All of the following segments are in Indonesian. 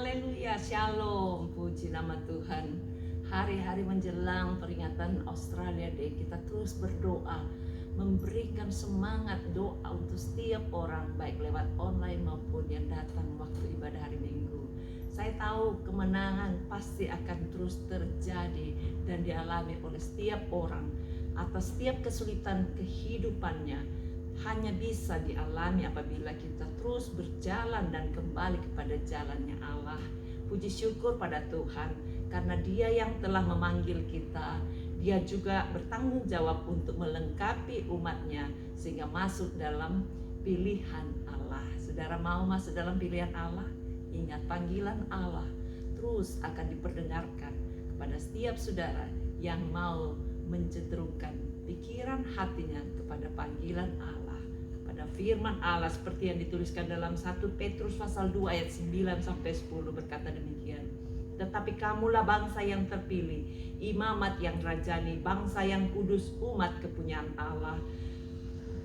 Haleluya, shalom, puji nama Tuhan. Hari-hari menjelang peringatan Australia Day, kita terus berdoa, memberikan semangat doa untuk setiap orang, baik lewat online maupun yang datang waktu ibadah hari Minggu. Saya tahu kemenangan pasti akan terus terjadi dan dialami oleh setiap orang atas setiap kesulitan kehidupannya. Hanya bisa dialami apabila kita terus berjalan dan kembali kepada jalannya Allah. Puji syukur pada Tuhan, karena Dia yang telah memanggil kita. Dia juga bertanggung jawab untuk melengkapi umatnya sehingga masuk dalam pilihan Allah. Saudara mau masuk dalam pilihan Allah? Ingat, panggilan Allah terus akan diperdengarkan kepada setiap saudara yang mau mencenderungkan pikiran hatinya kepada panggilan Allah, kepada firman Allah seperti yang dituliskan dalam 1 Petrus pasal 2 ayat 9 sampai 10 berkata demikian. Tetapi kamulah bangsa yang terpilih, imamat yang rajani, bangsa yang kudus, umat kepunyaan Allah,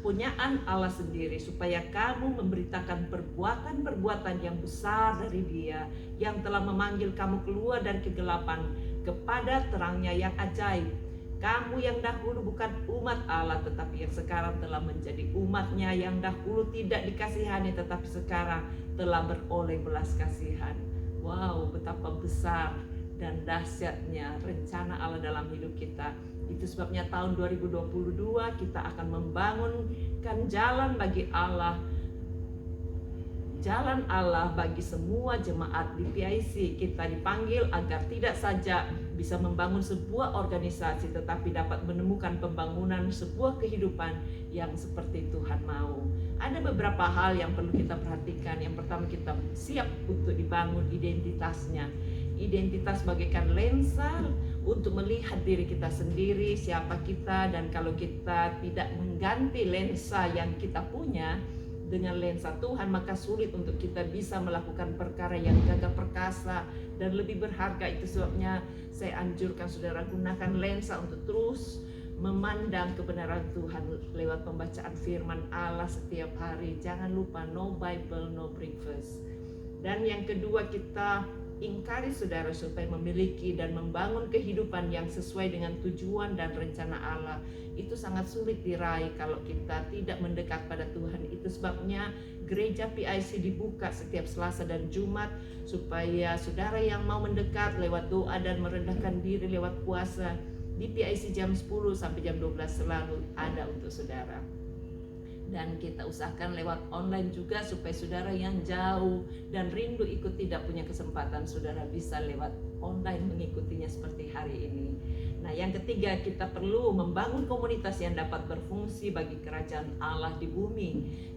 punyaan Allah sendiri, supaya kamu memberitakan perbuatan-perbuatan yang besar dari Dia yang telah memanggil kamu keluar dari kegelapan kepada terangnya yang ajaib. Kamu yang dahulu bukan umat Allah, tetapi yang sekarang telah menjadi umatnya, yang dahulu tidak dikasihani tetapi sekarang telah beroleh belas kasihan. Wow, betapa besar dan dahsyatnya rencana Allah dalam hidup kita. Itu sebabnya tahun 2022 kita akan membangunkan jalan bagi Allah, jalan Allah bagi semua jemaat di PIC. Kita dipanggil agar tidak saja bisa membangun sebuah organisasi, tetapi dapat menemukan pembangunan sebuah kehidupan yang seperti Tuhan mau. Ada beberapa hal yang perlu kita perhatikan. Yang pertama, kita siap untuk dibangun identitasnya. Identitas bagaikan lensa untuk melihat diri kita sendiri, siapa kita, dan kalau kita tidak mengganti lensa yang kita punya dengan lensa Tuhan, maka sulit untuk kita bisa melakukan perkara yang gagah perkasa dan lebih berharga. Itu sebabnya saya anjurkan saudara gunakan lensa untuk terus memandang kebenaran Tuhan lewat pembacaan firman Allah setiap hari. Jangan lupa, no Bible, no breakfast. Dan yang kedua, kita ingkari saudara supaya memiliki dan membangun kehidupan yang sesuai dengan tujuan dan rencana Allah. Itu sangat sulit diraih kalau kita tidak mendekat pada Tuhan. Itu sebabnya gereja PIC dibuka setiap Selasa dan Jumat, supaya saudara yang mau mendekat lewat doa dan merendahkan diri lewat puasa di PIC jam 10 sampai jam 12 selalu ada untuk saudara. Dan kita usahakan lewat online juga supaya saudara yang jauh dan rindu ikut tidak punya kesempatan, saudara bisa lewat online mengikutinya seperti hari ini. Nah, yang ketiga, kita perlu membangun komunitas yang dapat berfungsi bagi kerajaan Allah di bumi.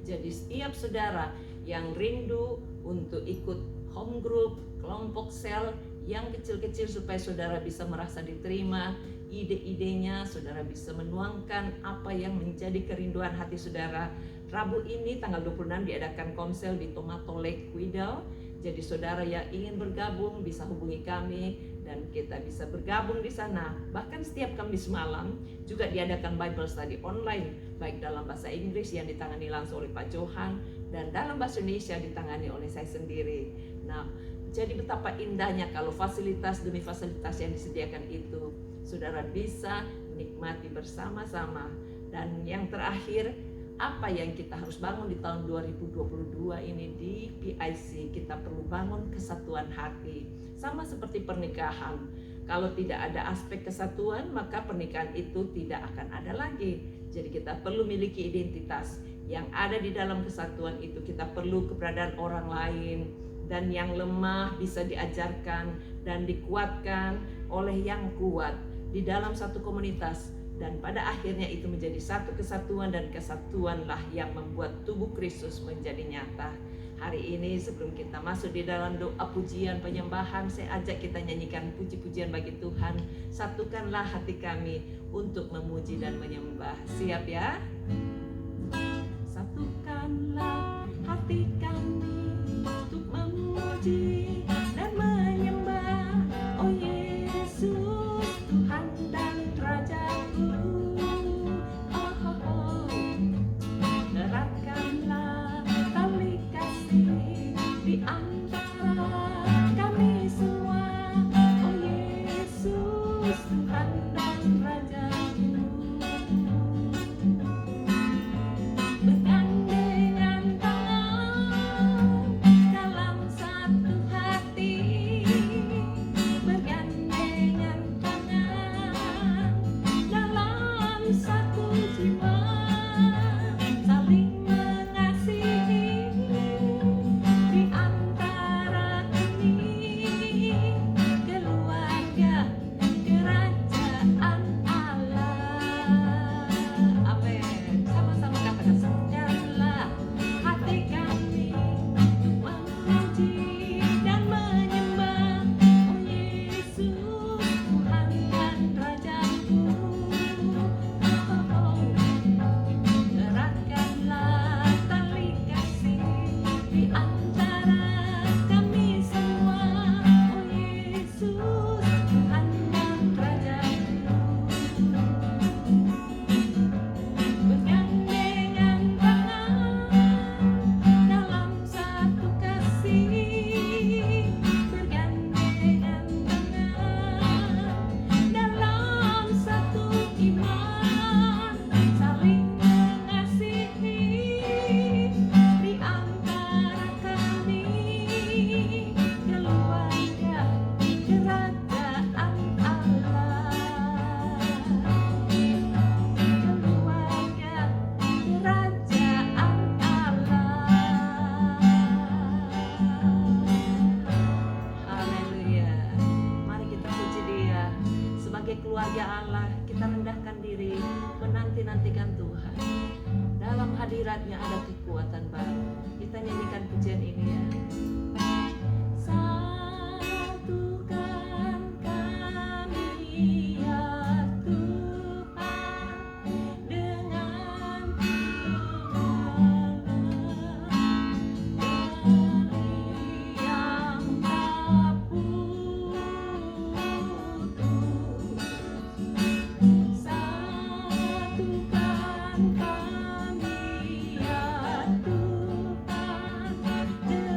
Jadi setiap saudara yang rindu untuk ikut home group, kelompok sel yang kecil-kecil supaya saudara bisa merasa diterima, ide-idenya saudara bisa menuangkan apa yang menjadi kerinduan hati saudara. Rabu ini tanggal 26 diadakan konsel di Tomato Lake, Widal. Jadi saudara yang ingin bergabung bisa hubungi kami dan kita bisa bergabung di sana. Bahkan setiap Kamis malam juga diadakan Bible Study online, baik dalam bahasa Inggris yang ditangani langsung oleh Pak Johan dan dalam bahasa Indonesia ditangani oleh saya sendiri. Nah, jadi betapa indahnya kalau fasilitas demi fasilitas yang disediakan itu saudara bisa nikmati bersama-sama. Dan yang terakhir, apa yang kita harus bangun di tahun 2022 ini di PIC? Kita perlu bangun kesatuan hati. Sama seperti pernikahan, kalau tidak ada aspek kesatuan maka pernikahan itu tidak akan ada lagi. Jadi kita perlu memiliki identitas yang ada di dalam kesatuan itu. Kita perlu keberadaan orang lain, dan yang lemah bisa diajarkan dan dikuatkan oleh yang kuat di dalam satu komunitas, dan pada akhirnya itu menjadi satu kesatuan, dan kesatuanlah yang membuat tubuh Kristus menjadi nyata. Hari ini sebelum kita masuk di dalam doa pujian penyembahan, saya ajak kita nyanyikan puji-pujian bagi Tuhan. Satukanlah hati kami untuk memuji dan menyembah. Siap ya? Satukanlah hati kami untuk memuji dan menyembah, oh Yesus, Tuhan dan Rajaku. Oh, oh, oh. Eratkanlah tali kasih di antara kebahagiaan Allah, kita rendahkan diri, menanti-nantikan Tuhan. Dalam hadiratnya ada kekuatan baru. Kita nyanyikan pujian ini ya. Satukan kami ya Tuhan dengan dari yang tak putus. Satukan kami ya Tuhan dengan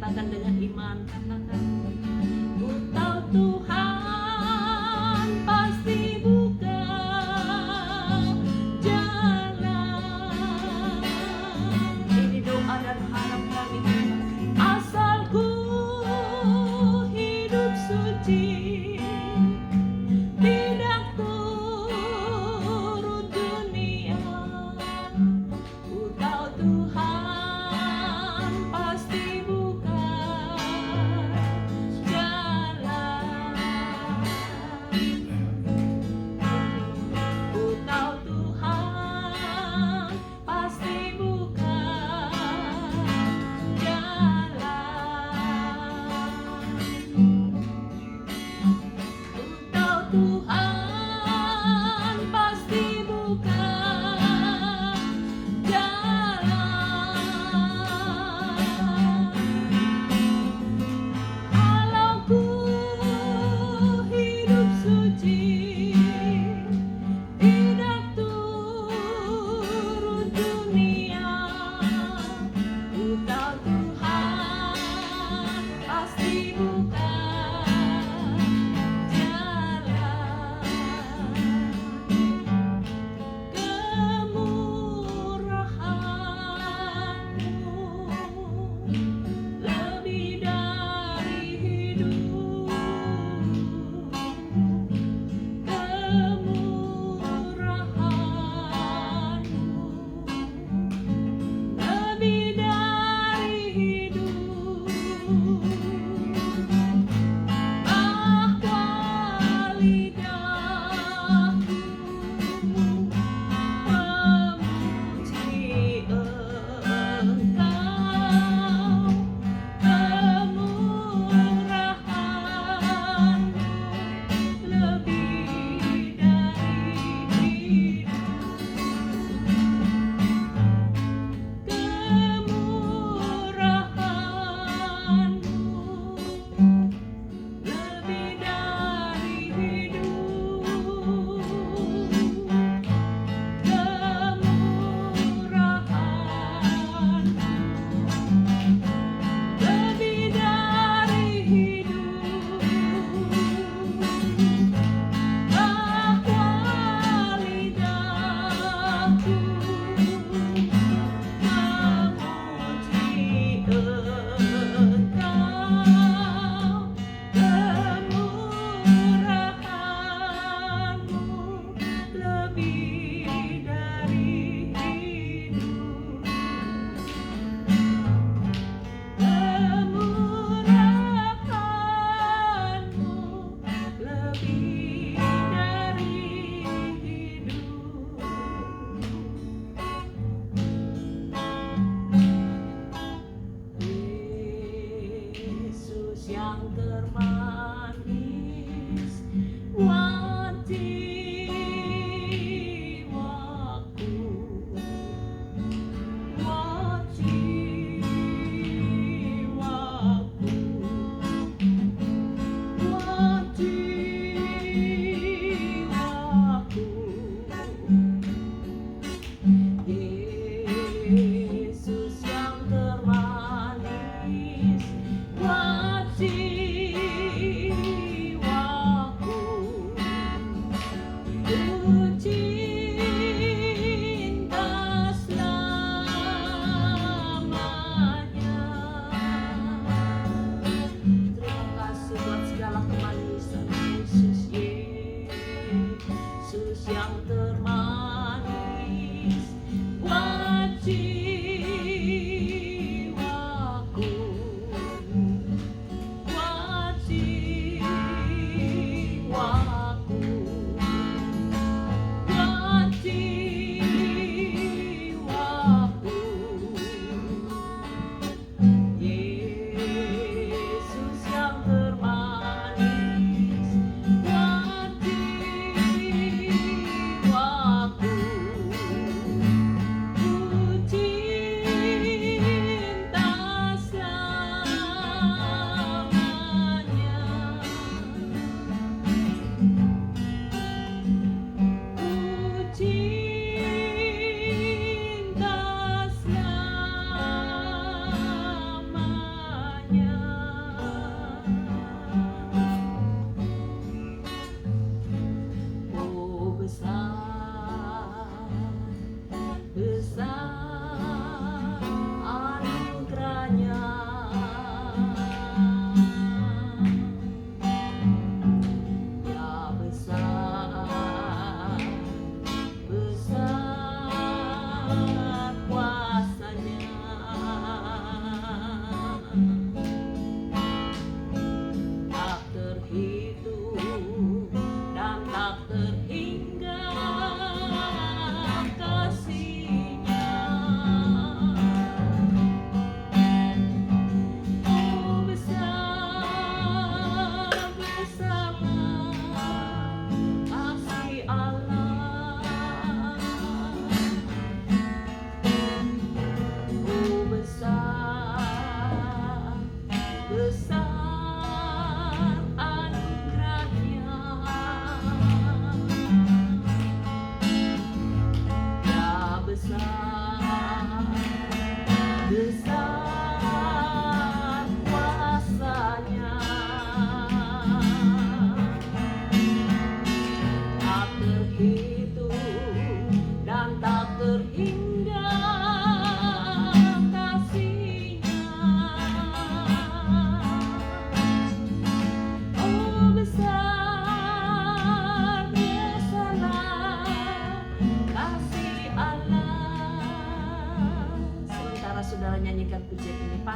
katakan dengan iman, katakan, ku tahu Tuhan pasti buka jalan. Ini doa dan harap kami, asal ku hidup suci, tidak turut dunia. Ku tahu Tuhan pasti buka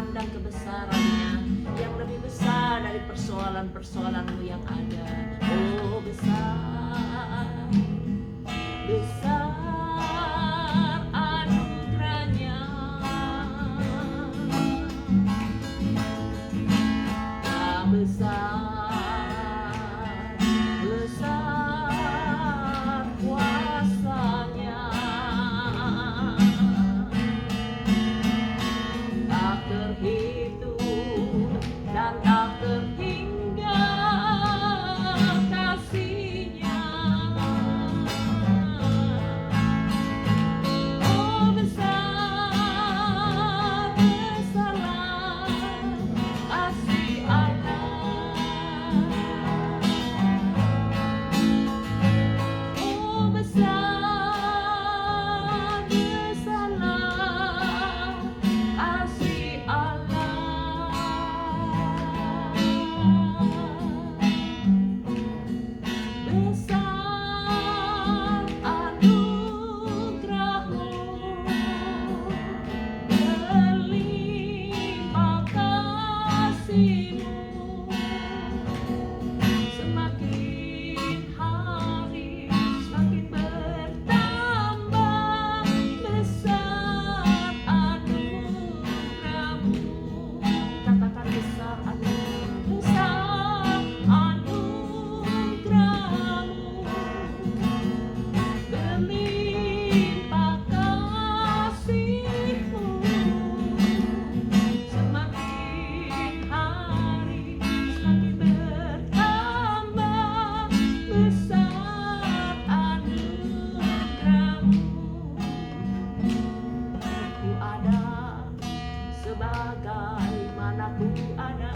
pandang kebesarannya yang lebih besar dari persoalan-persoalanmu yang ada. Oh besar, besar anugerahnya, ah, besar, besar kuasanya, tak terhitung dan tak terhingga kasihnya. Oh besar, besarlah kasih Allah. Oh besar, besarlah kasih Allah. Besar anugerahmu, berlimpah kasihmu, semakin hari semakin bertambah. Besar anugerahmu, katakan besar anugerahmu, besar anugerahmu, berlimpah kasihmu, semakin hari semakin bertambah. Besar anugerahmu. Ku ada sebagaimana ku ada,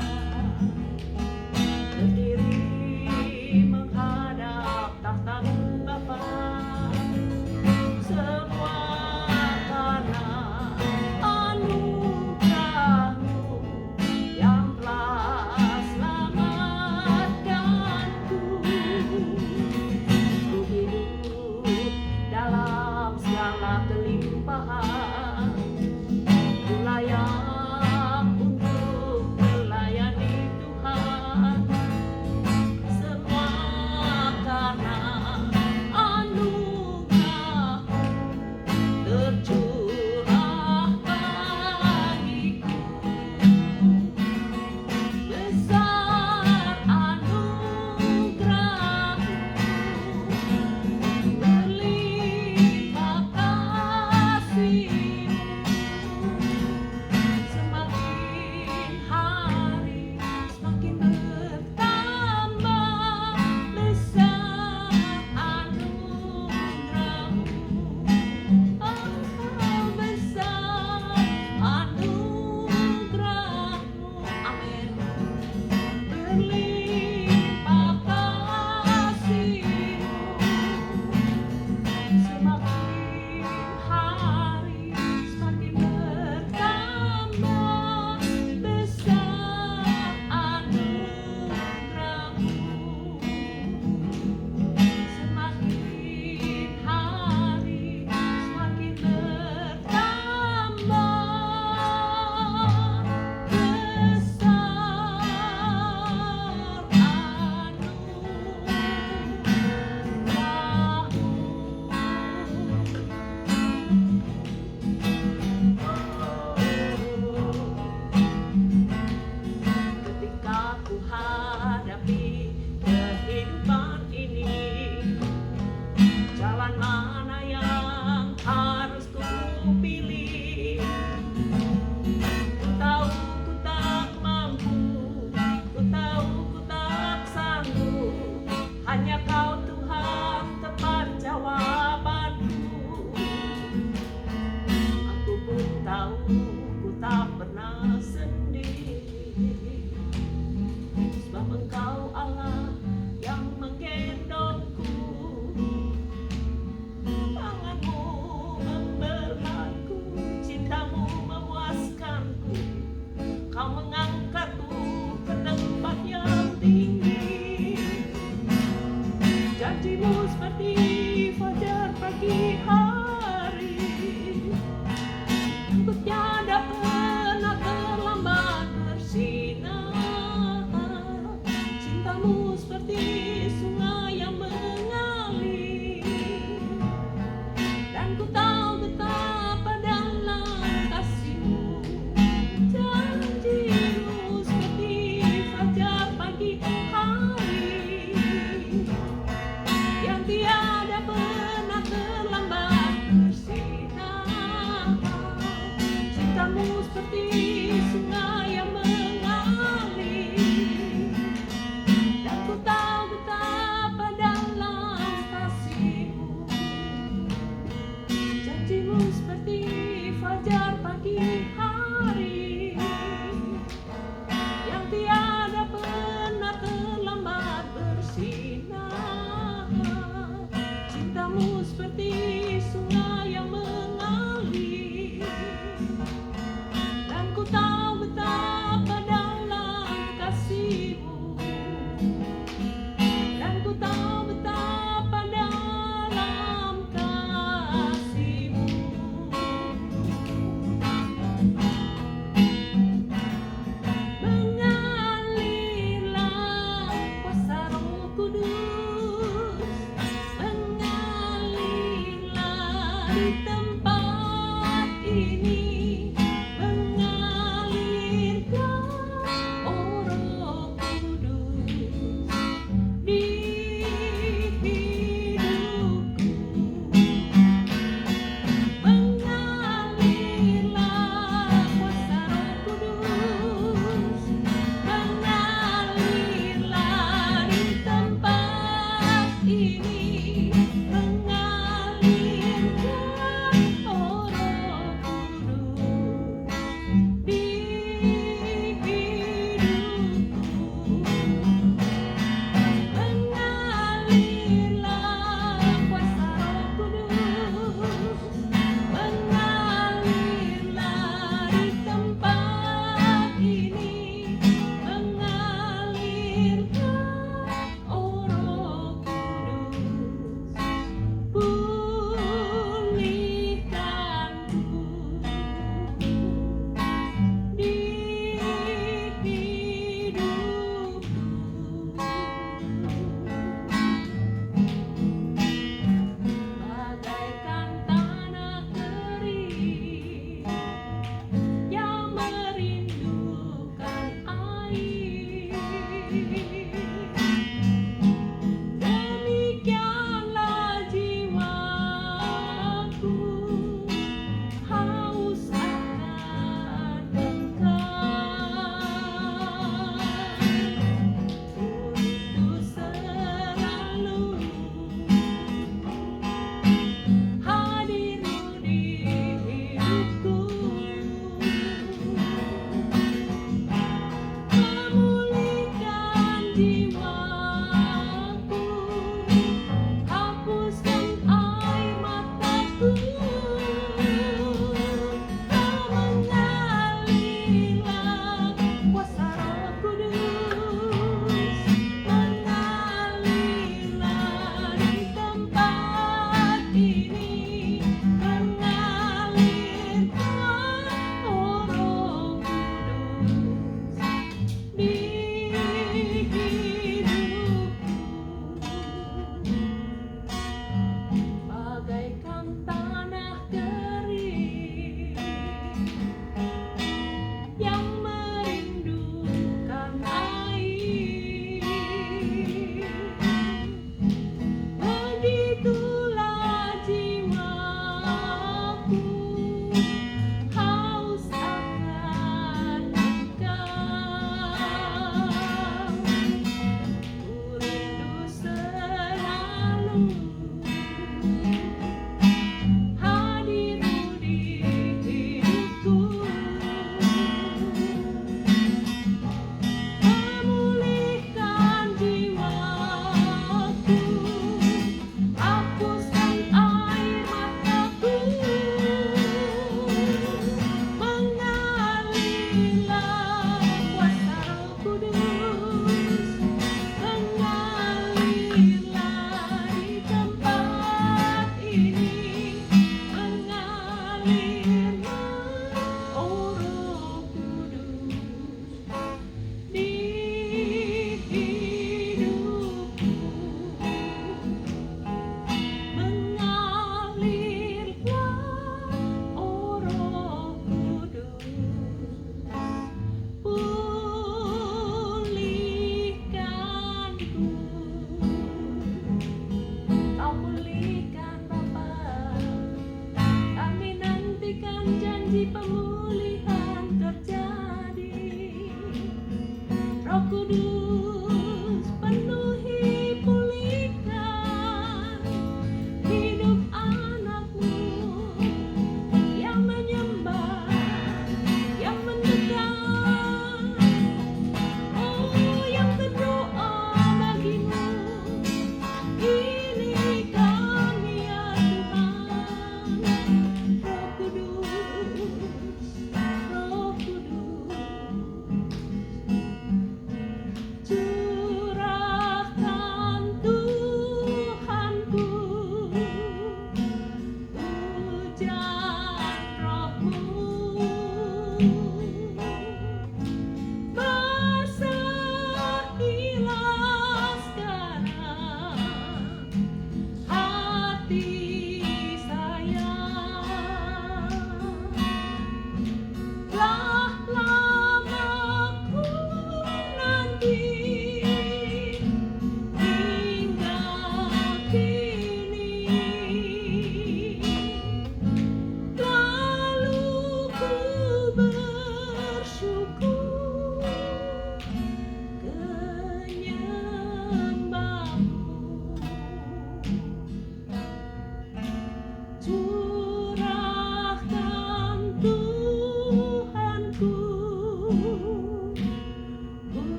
berdiri menghadap tahta-Mu Bapa. Semua karena anugerah-Mu yang telah selamatkanku. Ku hidup dalam segala kelimpahan, ku layak untuk melayani Tuhan.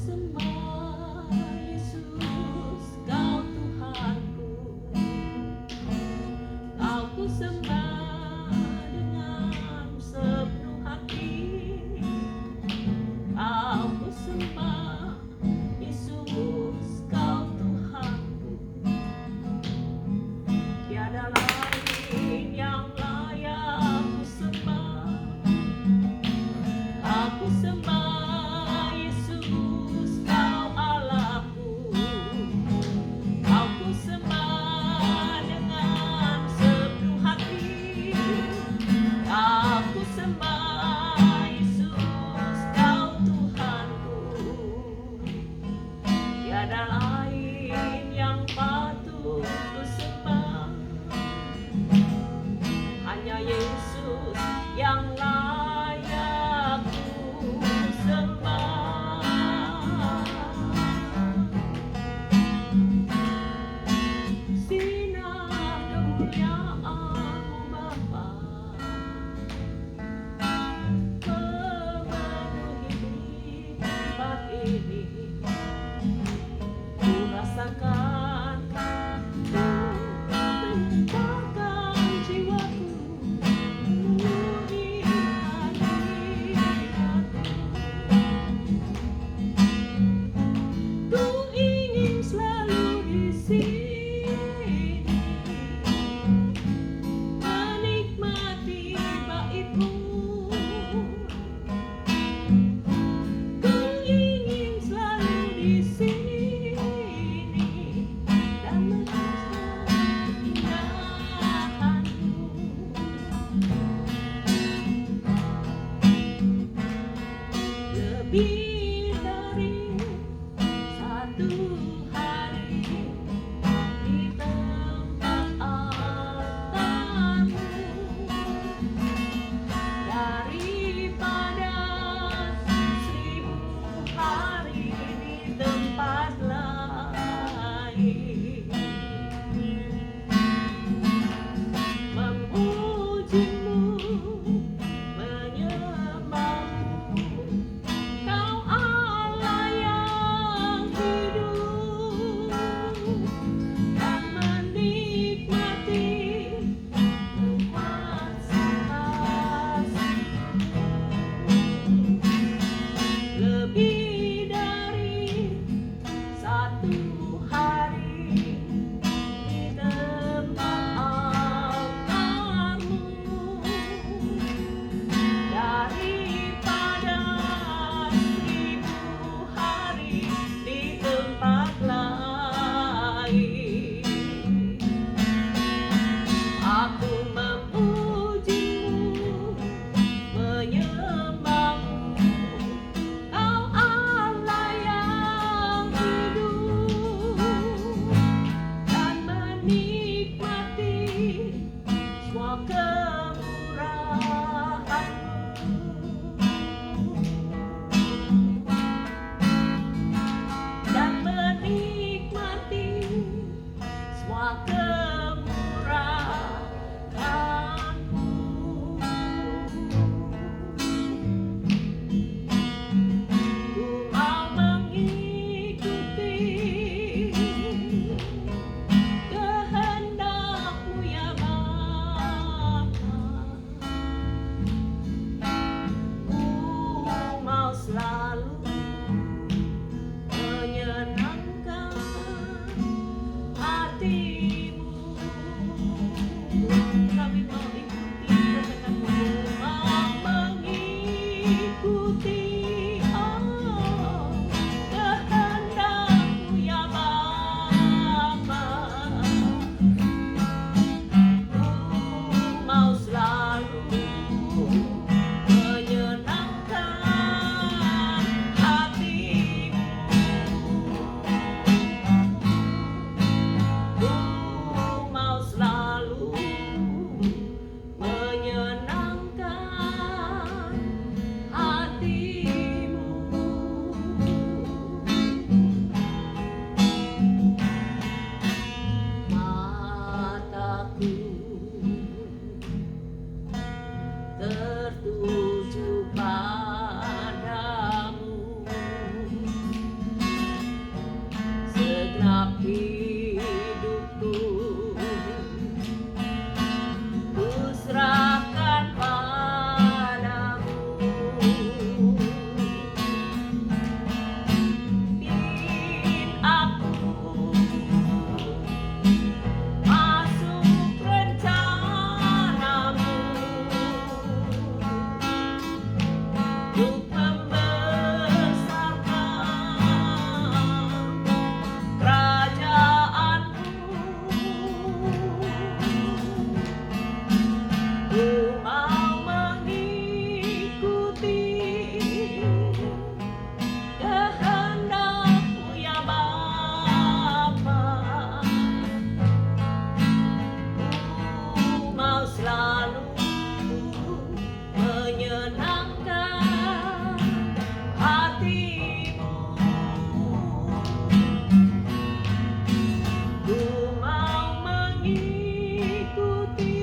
sembah Yesus, Kau Tuhanku. Kau ku sembah dengan sepenuh hati. Kau ku sembah Yesus, Kau Tuhanku. Tiada lain yang layak ku sembah. Aku sembah Yesus, Kau hidupku. Ku serahkan padamu. Bimbing aku masuk rencanamu, untuk membesarkan kerajaanmu. Ku mau mengikuti kehendak-Mu ya Bapa. Ku mau selalu menyenangkan hati-Mu. Ku mau mengikuti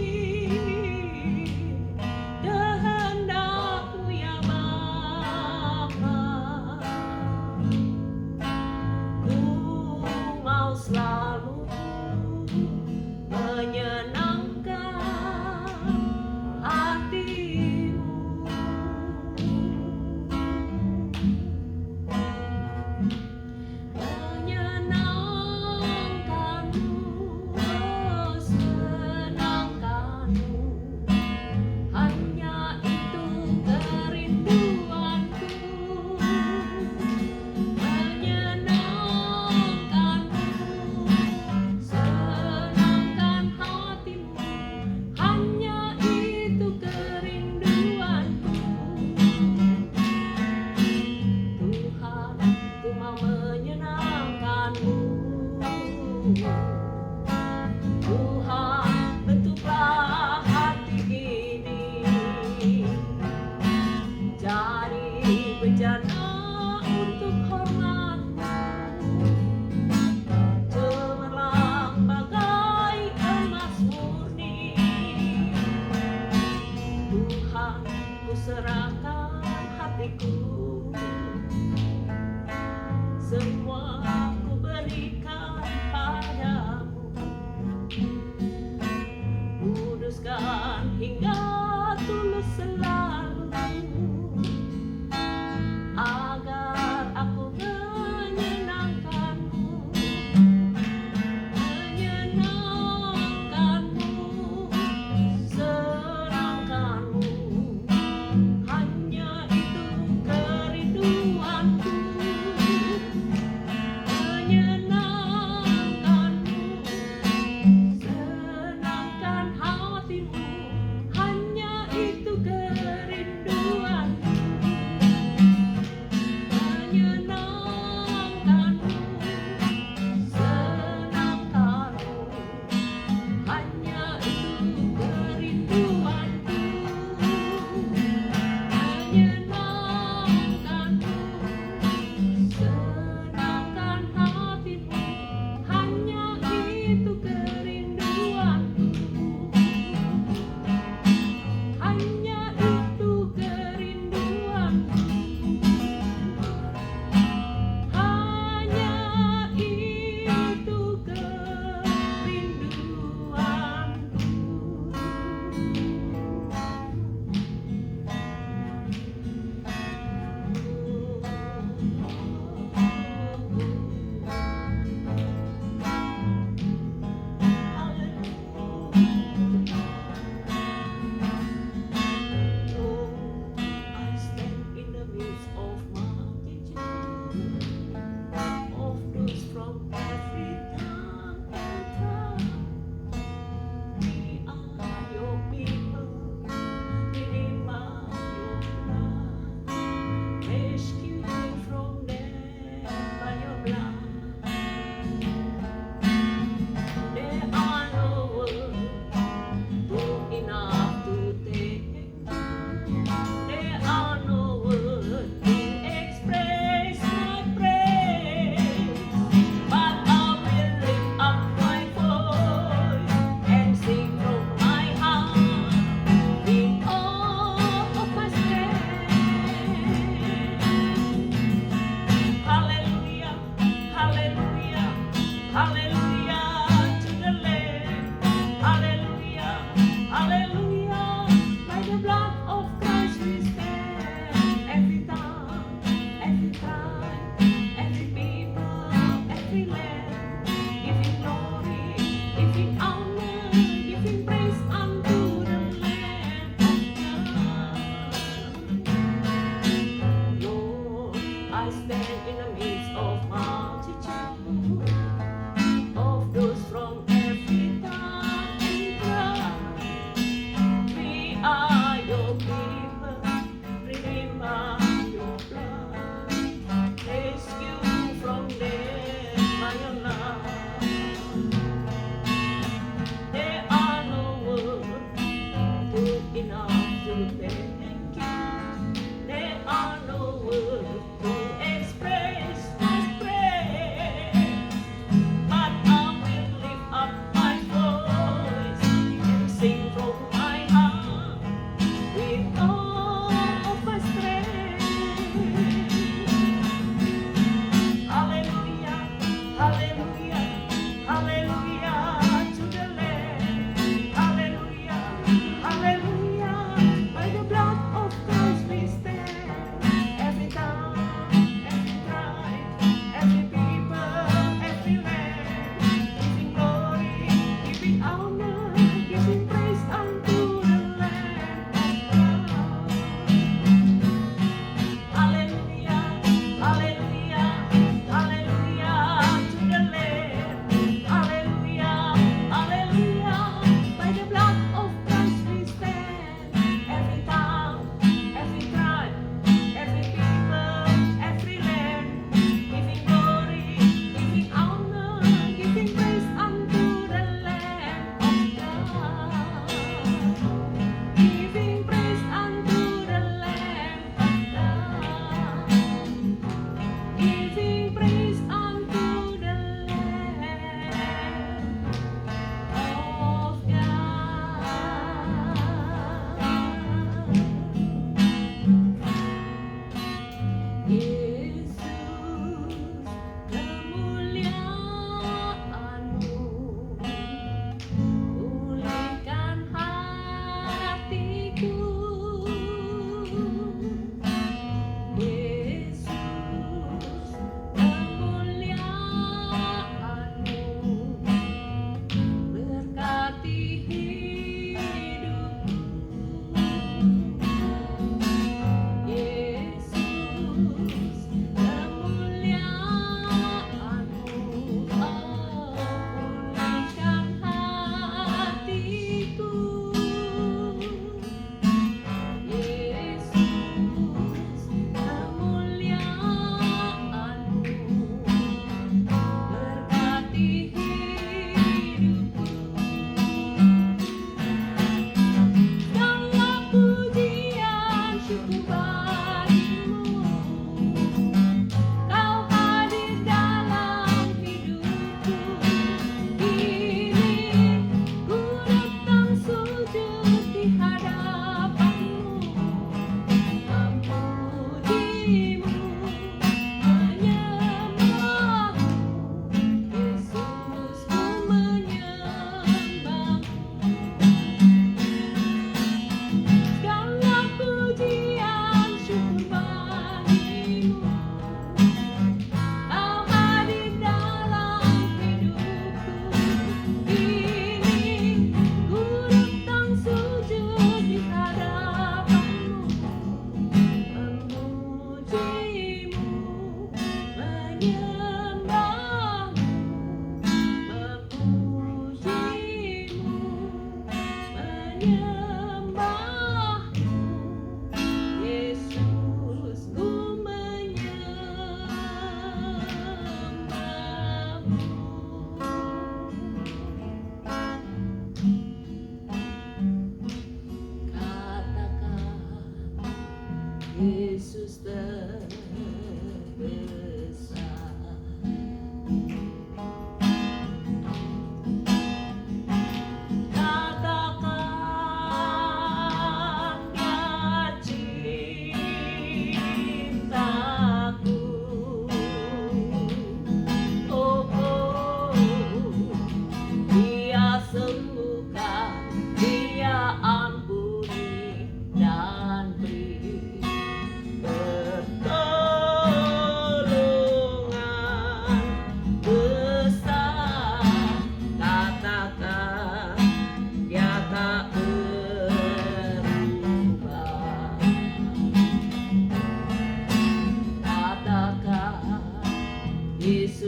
kehendak-Mu ya Bapa. Ku mau selalu menyenangkan hati-Mu. Menyenangkan-Mu, oh senangkan-Mu, hanya itu kerinduanku. Menyenangkan-Mu, senangkan hati-Mu, hanya itu kerinduanku. Tuhan, ku mau menyenangkan-Mu. Tuhan, bentuklah hati ini jadi bejana untuk hormat-Mu, cemerlang bagai emas murni. Tuhan, ku serahkan hatiku, semua ku berikan padamu. Kuduskan hingga tulus selalu, agar aku menyenangkan-Mu. Menyenangkan-Mu, senangkan-Mu, hanya itu kerinduanku. Menyenangkan-Mu, land, giving glory, giving honor, giving praise unto the Lamb of God. Lord, I stand in the midst of multitude of those from every tongue and tribe. We are your people, redeemed by your blood, rescued from death by your love. There are no words good enough to thank you. There are no words to express my praise, but I will lift up my voice and sing from my heart with all of my strength. Hallelujah, hallelujah, hallelujah to the Lamb. Hallelujah, hallelujah. By the blood of Christ we stand. Every tongue, every tribe, every people, every land, giving glory, giving honor, giving praise unto the Lamb of God. Hallelujah, hallelujah, hallelujah to the Lamb.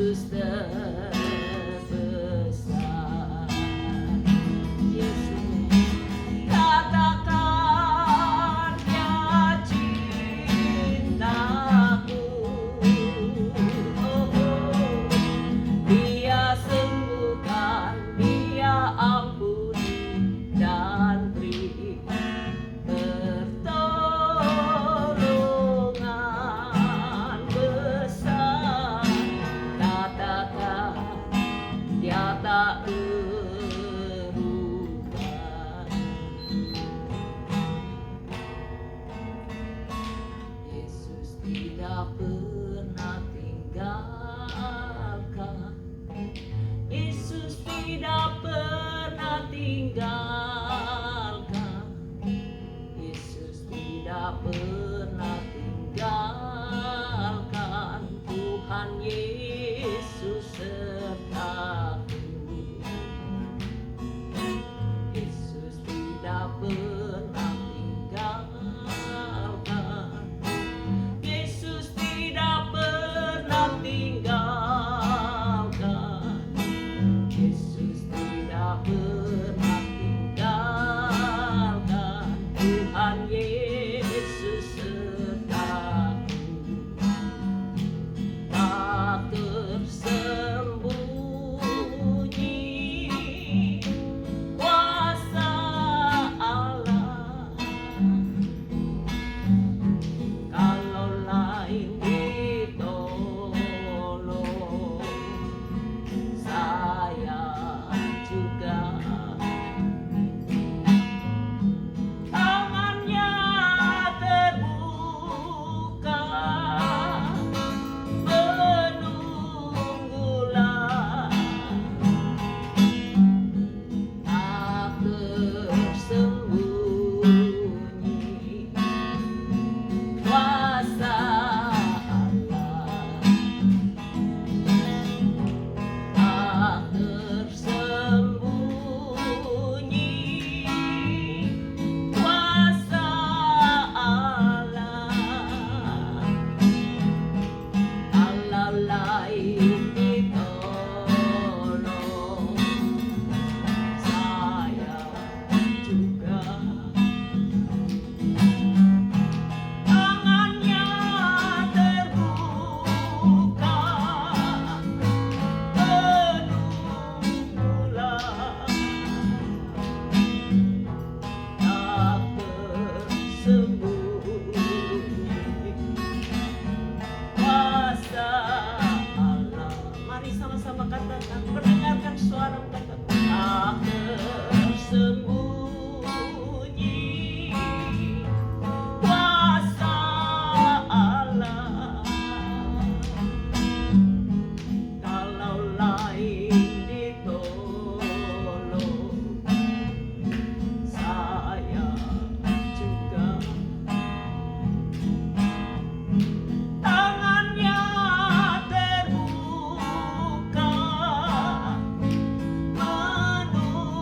Yesus terbesar. Yesus, katakan ya cintaku. Dia sembuhkan, Dia ampuni dan beri pertolongan besar. Katakan Dia tak berubah. Yesus tidak pernah tinggalkan. Yesus tidak pernah tinggalkan. Yesus tidak pernah tinggalkan. Tuhan Yesus sertaku. Yesus tidak pernah tinggalkan. Yesus tidak pernah tinggalkan. Yesus tidak pernah tinggalkan. Tuhan Yesus sertaku. Tak tersembunyi kuasa Allah. Kalau lain ditolong, saya juga. Tangannya terbuka, menunggulah. Tak tersembunyi kuasa Allah. Tak tersembunyi kuasa Allah. Allah lain ditolong, saya juga. Tangannya terbuka, menunggulah. Tak tersembunyi kuasa Allah. Mari sama-sama katakan, mendengarkan suara kata, tak tersembunyi kuasa Allah. Kalau lain ditolong, saya juga. Tangannya terbuka, menunggulah.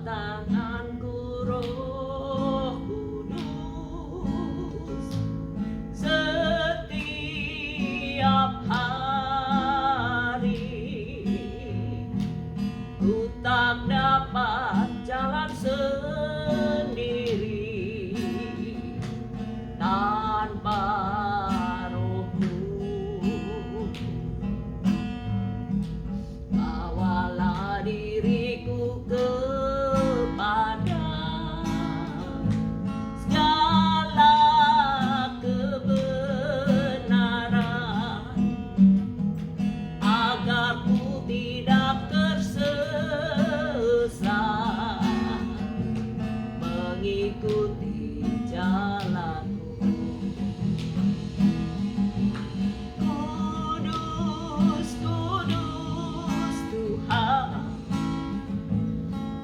tanganku Roh Kudus setiap hari. Ku tak dapat jalan sendiri tanpa Roh-Mu. Bawalah diriku kepada segala kebenaran, agar ku tidak tersesat mengikuti jalanmu. Kudus, kudus Tuhan,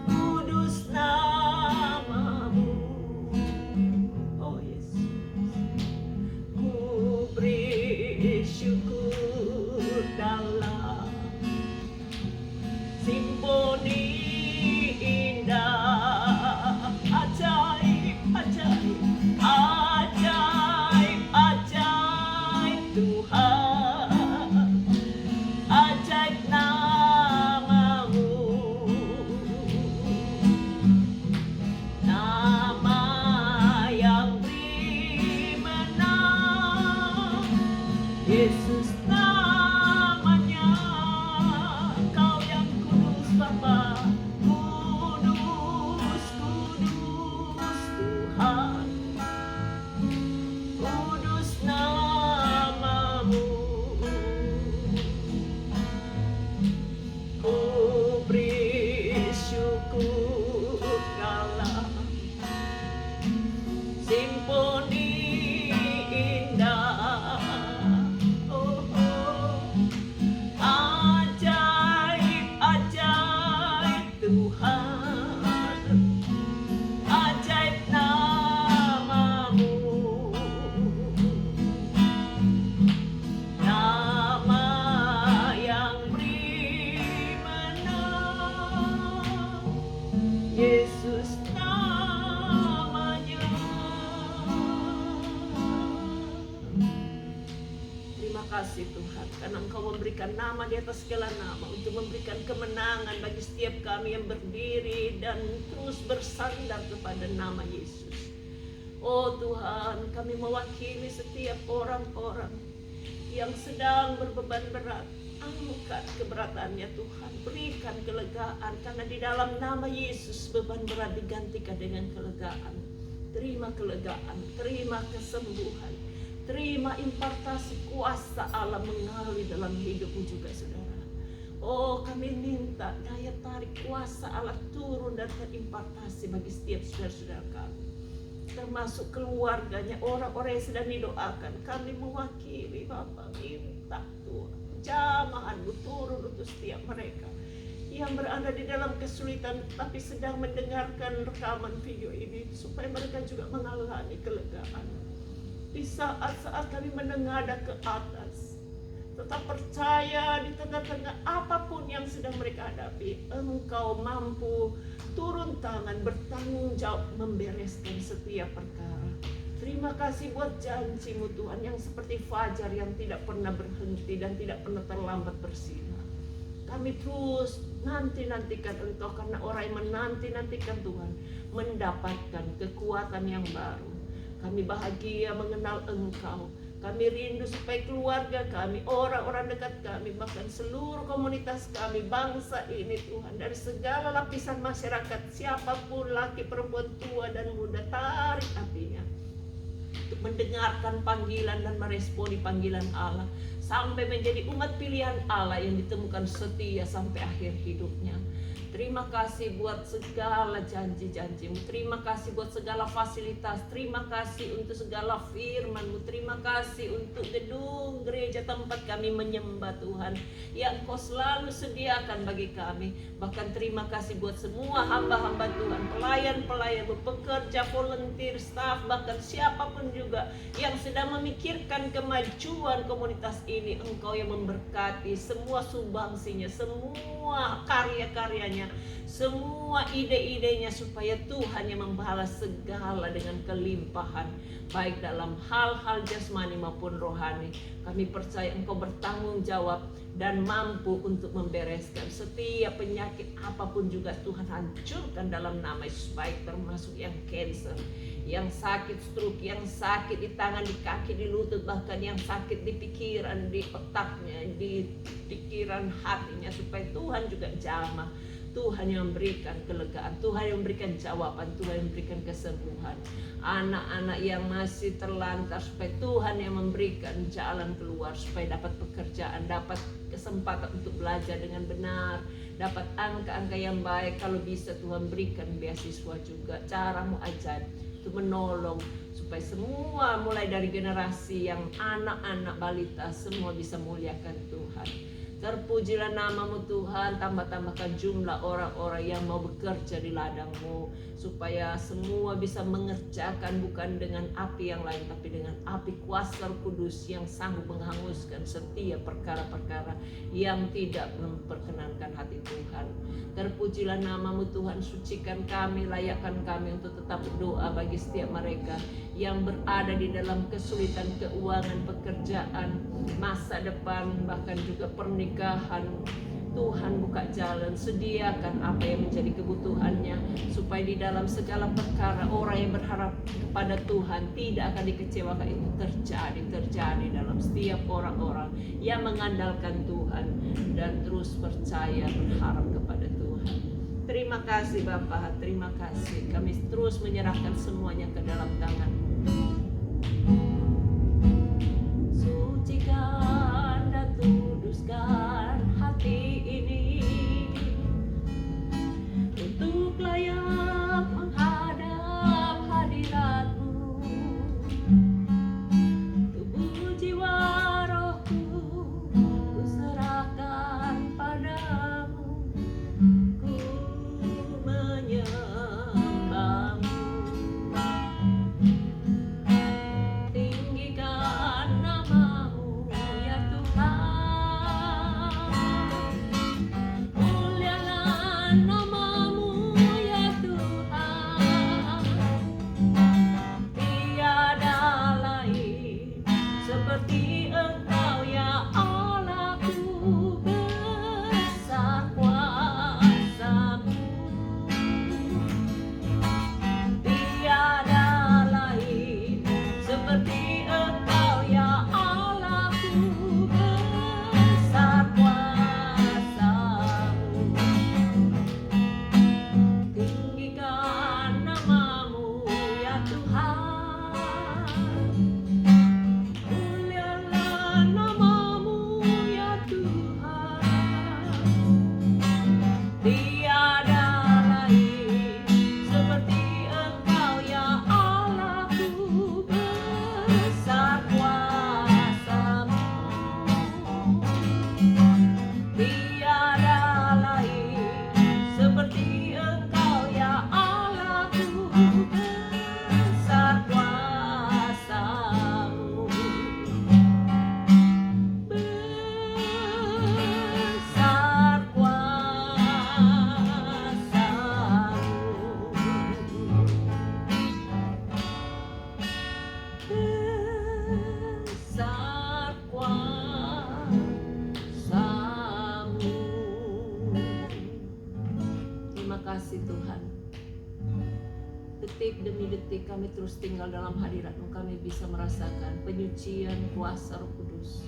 kudus nama-Mu. Oh Yesus, ku beri syukur dalam simfoni indah. Ajaib, ajaib, ajaib, ajaib Tuhan, ajaib nama-Mu. Nama yang beri menang, Yesus namanya. Kau yang kudus Bapa, kudus, kudus Tuhan, kudus nama-Mu. Ku beri syukur dalam simfoni indah. Oh, oh. Ajaib, ajaib Tuhan, ajaib nama-Mu. Nama yang beri menang, Yesus namanya. Terima kasih Tuhan, karena Engkau memberikan nama di atas segala nama untuk memberikan kemenangan bagi setiap kami yang berdiri dan terus bersandar kepada nama Yesus. Oh Tuhan, kami mewakili setiap orang-orang yang sedang berbeban berat. Angkat keberatannya Tuhan, berikan kelegaan, karena di dalam nama Yesus beban berat digantikan dengan kelegaan. Terima kelegaan, terima kesembuhan, terima impartasi kuasa Allah mengalir dalam hidupmu juga saudara. Oh, kami minta daya tarik kuasa Allah turun dan terimpartasi bagi setiap saudara-saudara kami, termasuk keluarganya, orang-orang yang sedang didoakan. Kami mewakili Bapa, minta Tuhan jamahan-Mu turun untuk setiap mereka yang berada di dalam kesulitan tapi sedang mendengarkan rekaman video ini, supaya mereka juga mengalami kelegaan. Di saat-saat kami menengadah ke atas, tetap percaya di tengah-tengah apapun yang sedang mereka hadapi, Engkau mampu turun tangan, bertanggung jawab membereskan setiap perkara. Terima kasih buat janji-Mu Tuhan yang seperti fajar yang tidak pernah berhenti dan tidak pernah terlambat bersinar. Kami terus nanti-nantikan Engkau, karena orang yang menanti-nantikan Tuhan mendapatkan kekuatan yang baru. Kami bahagia mengenal Engkau. Kami rindu supaya keluarga kami, orang-orang dekat kami, bahkan seluruh komunitas kami, bangsa ini Tuhan, dari segala lapisan masyarakat, siapapun, laki, perempuan, tua dan muda, tarik hatinya untuk mendengarkan panggilan dan meresponi panggilan Allah, sampai menjadi umat pilihan Allah yang ditemukan setia sampai akhir hidupnya. Terima kasih buat segala janji-janji-Mu. Terima kasih buat segala fasilitas. Terima kasih untuk segala firman-Mu. Terima kasih untuk gedung gereja tempat kami menyembah Tuhan, yang Kau selalu sediakan bagi kami. Bahkan terima kasih buat semua hamba-hamba Tuhan, pelayan-pelayan-Mu, pekerja, volunteer, staff, bahkan siapapun juga yang sedang memikirkan kemajuan komunitas ini Engkau yang memberkati semua sumbangsinya, semua karya-karyanya, semua ide-idenya, supaya Tuhan yang membalas segala dengan kelimpahan, baik dalam hal-hal jasmani maupun rohani. Kami percaya Engkau bertanggung jawab dan mampu untuk membereskan setiap penyakit apapun juga. Tuhan hancurkan dalam nama Yesus, baik termasuk yang cancer, yang sakit stroke, yang sakit di tangan, di kaki, di lutut, bahkan yang sakit di pikiran, di otaknya, di pikiran hatinya, supaya Tuhan juga jamah. Tuhan yang memberikan kelegaan, Tuhan yang memberikan jawaban, Tuhan yang memberikan kesembuhan. Anak-anak yang masih terlantar, supaya Tuhan yang memberikan jalan keluar, supaya dapat pekerjaan, dapat kesempatan untuk belajar dengan benar, dapat angka-angka yang baik. Kalau bisa Tuhan berikan beasiswa juga. Caramu ajar untuk menolong, supaya semua mulai dari generasi yang anak-anak balita semua bisa muliakan Tuhan. Terpujilah namamu Tuhan, tambah-tambahkan jumlah orang-orang yang mau bekerja di ladang-Mu, supaya semua bisa mengerjakan bukan dengan api yang lain, tapi dengan api kuasa Roh Kudus yang sanggup menghanguskan setiap perkara-perkara yang tidak memperkenankan hati Tuhan. Terpujilah namamu Tuhan, sucikan kami, layakkan kami untuk tetap berdoa bagi setiap mereka yang berada di dalam kesulitan keuangan, pekerjaan, masa depan, bahkan juga pernikahan. Tuhan buka jalan, sediakan apa yang menjadi kebutuhannya, supaya di dalam segala perkara orang yang berharap kepada Tuhan tidak akan dikecewakan. Itu terjadi dalam setiap orang-orang yang mengandalkan Tuhan dan terus percaya berharap kepada Tuhan. Terima kasih Bapa, terima kasih. Kami terus menyerahkan semuanya ke dalam tangan-Mu. Sucikan dan kuduskan hati ini untuk layak menghadap hadirat-Mu. Tubuh, jiwa, rohku ku serahkan padamu. Ku menyembah-Mu. Tinggikan nama-Mu ya Tuhan. Muliakan nama-Mu ya Tuhan. Tiada lain seperti Engkau ya Allahku, besar kuasa-Mu. Tiada lain seperti Engkau ya Allahku, besar kuasa-Mu. Tinggikan nama-Mu ya Tuhan. Muliakan nama-Mu ya Tuhan. Tiada lain seperti Engkau ya Allahku, besar kuasa-Mu. Tiada lain seperti Engkau ya Allahku, besar kuasa-Mu. Besar kuasa-Mu. Terima kasih Tuhan. Detik demi detik kami terus tinggal dalam hadirat-Mu. Kami bisa merasakan penyucian kuasa Roh Kudus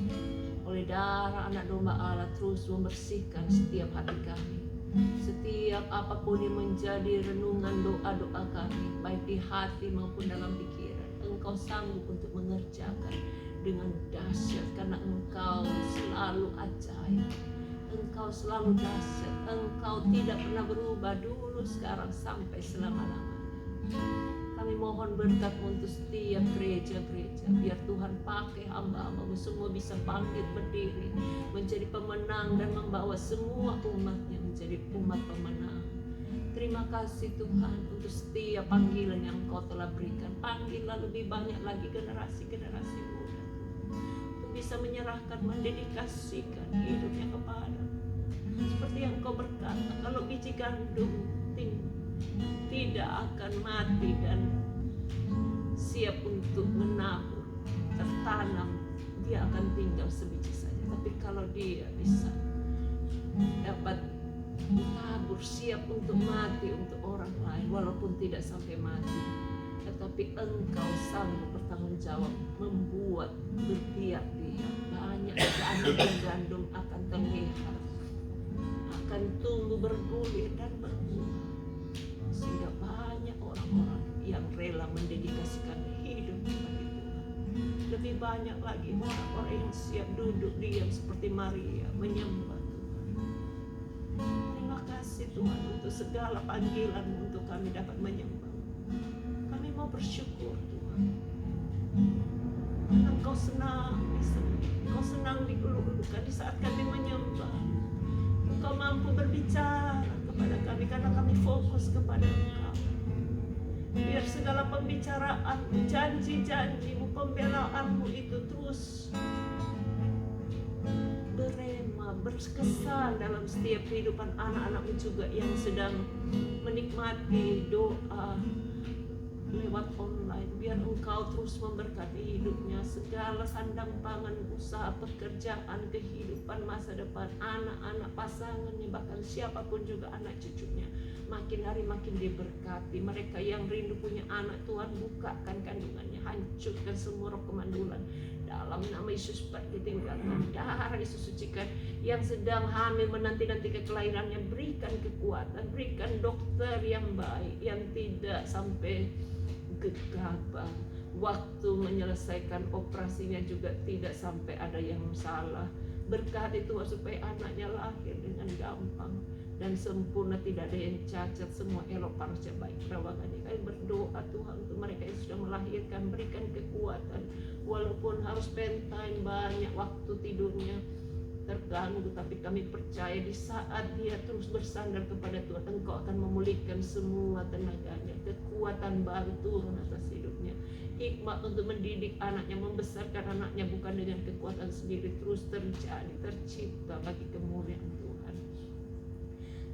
oleh darah anak domba Allah, terus membersihkan setiap hati kami. Setiap apapun yang menjadi renungan doa-doa kami, baik di hati maupun dalam pikiran, Engkau sanggup untuk mengerjakan dengan dahsyat, karena Engkau selalu ajaib. Engkau selalu dahsyat. Engkau tidak pernah berubah, dulu, sekarang, sampai selama-lamanya. Kami mohon berkat-Mu untuk setiap gereja-gereja. Biar Tuhan pakai hamba-hamba-Mu semua bisa bangkit berdiri, menjadi pemenang dan membawa semua umat-Nya menjadi umat pemenang. Terima kasih Tuhan untuk setiap panggilan yang Engkau telah berikan. Panggillah lebih banyak lagi generasi-generasi muda untuk bisa menyerahkan, mendedikasikan hidupnya kepada. Seperti yang Engkau berkata, kalau biji gandum tidak akan mati dan siap untuk menabur, tertanam, dia akan tinggal sebiji saja. Tapi kalau dia bisa dapat menabur, siap untuk mati untuk orang lain, walaupun tidak sampai mati, tetapi Engkau sanggup bertanggung jawab membuat berbiak-biak. Banyak gandum gandum akan terlihat, akan tumbuh bergulir dan berbuah, sehingga banyak orang-orang yang rela mendedikasikan hidup bagi Tuhan. Lebih banyak lagi orang-orang yang siap duduk diam seperti Maria menyembah Tuhan. Terima kasih Tuhan untuk segala panggilan untuk kami dapat menyembah. Kami mau bersyukur Tuhan, karena Engkau senang Engkau senang digelulukan di saat kami menyembah. Engkau mampu berbicara kepada kami karena kami fokus kepada Engkau. Biar segala pembicaraan, janji-janjimu, pembelaanmu itu terus berema, berkesan dalam setiap kehidupan anak-anakmu juga yang sedang menikmati doa lewat online. Biar Engkau terus memberkati hidupnya, segala sandang pangan, usaha, pekerjaan, kehidupan masa depan, anak-anak, pasangannya, bahkan siapapun juga anak cucunya, makin hari makin diberkati. Mereka yang rindu punya anak, Tuhan bukakan kandungannya, hancurkan semua roh kemandulan dalam nama Yesus. Ditinggalkan darah Yesus, sucikan yang sedang hamil menanti-nanti kelahirannya, berikan kekuatan, berikan dokter yang baik, yang tidak sampai gegabah waktu menyelesaikan operasinya, juga tidak sampai ada yang salah. Berkati Tuhan supaya anaknya lahir dengan gampang dan sempurna, tidak ada yang cacat, semua elok, parasnya baik perawakannya. Kami berdoa Tuhan untuk mereka yang sudah melahirkan, berikan kekuatan walaupun harus spend time banyak, waktu tidurnya terganggu, tapi kami percaya di saat dia terus bersandar kepada Tuhan, Engkau akan memulihkan semua tenaganya. Kekuatan baru turun atas hidupnya, hikmat untuk mendidik anaknya, membesarkan anaknya bukan dengan kekuatan sendiri, terus terjadi, tercipta bagi kemuliaan Tuhan.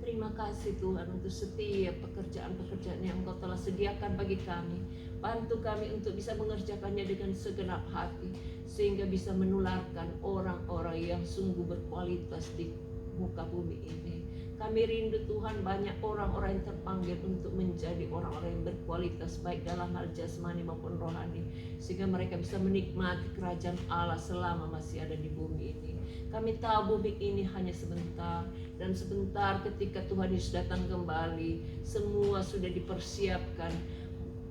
Terima kasih Tuhan untuk setiap pekerjaan-pekerjaan yang Engkau telah sediakan bagi kami. Bantu kami untuk bisa mengerjakannya dengan segenap hati, sehingga bisa menularkan orang-orang yang sungguh berkualitas di muka bumi ini. Kami rindu Tuhan, banyak orang-orang yang terpanggil untuk menjadi orang-orang yang berkualitas, baik dalam hal jasmani maupun rohani, sehingga mereka bisa menikmati kerajaan Allah selama masih ada di bumi ini. Kami tahu bumi ini hanya sebentar, dan sebentar ketika Tuhan Yesus datang kembali, semua sudah dipersiapkan